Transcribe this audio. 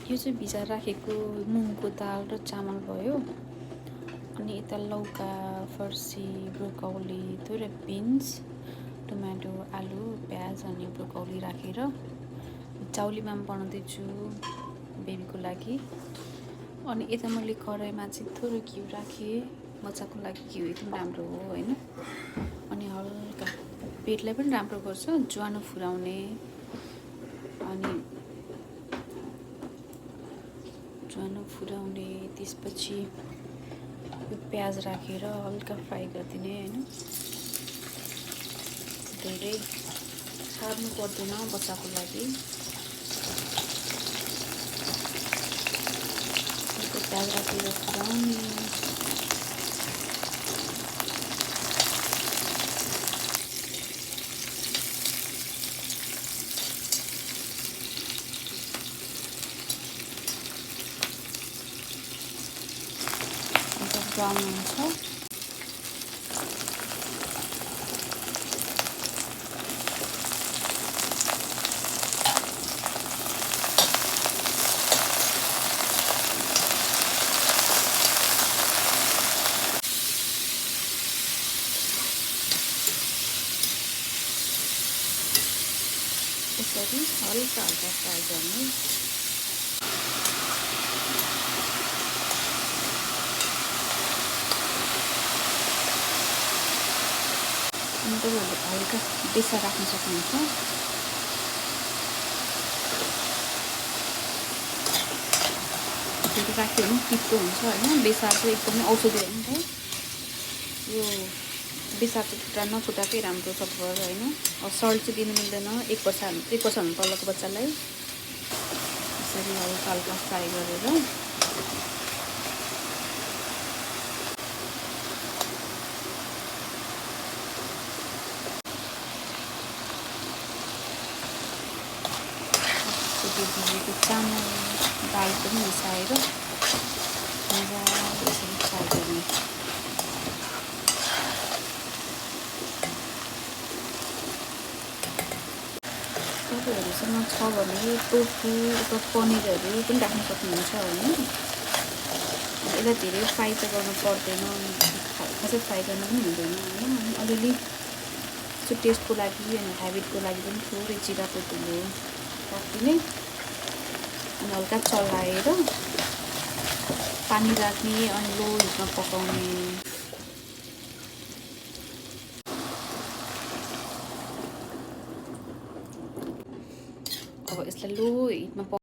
यो चाहिँ भिजाएर राखेको मुङको दाल र चामल भयो। अनि यता लौका, फर्सी, ब्रोकौली, र बिन्स, टमाटो, आलु, प्याज अनि ब्रोकौली राखेर चाउलीमा बनाउँदैछु बेबीको लागि। अनि यता मैले कराईमा चाहिँ थोरै घिउ राखेँ, बच्चाको लागि घिउ एकदम राम्रो हो होइन। अनि हल्का पेटलाई पनि राम्रो गर्छ, ज्वानो फुराउने। अनि ज्वानो फुराउने त्यसपछि यो प्याज राखेर हल्का फ्राई गरिदिने होइन। धेरै सार्नु पर्दैन बच्चाको लागि। प्याज राखेर फुराउने। ब्राउन हुन्छ। यसरी हल्का हल्का फ्राई गर्ने। अनि तपाईँहरूले हल्का बेसार राख्न सक्नुहुन्छ। फेरि राख्यो भने पित्तो हुन्छ होइन। बेसार चाहिँ एकदमै औषधि हो नि त। यो बेसार चाहिँ फुटा नफुटाकै राम्रो सबभर होइन। सल्ट चाहिँ दिनु मिल्दैन एक वर्षभन्दा तलको बच्चालाई। यसरी हल्का हल्का फ्राई गरेर भिजेको चामल दाल पनि मिसाएर मजाले यसरी फ्राई गर्ने। तपाईँहरूसँग छ भने टोफु अथवा पनिरहरू पनि राख्न सक्नुहुन्छ होइन। यसलाई धेरै फ्राई त गर्नु पर्दैन, खासै फ्राई गर्नु पनि हुँदैन होइन। अनि अलिअलि यसो टेस्टको लागि अनि हेबिटको लागि पनि थोरै जिराको धुलो राखिदिने। अनि हल्का चलाएर पानी राख्ने अनि लो हिटमा पकाउने। अब यसलाई लो हिटमा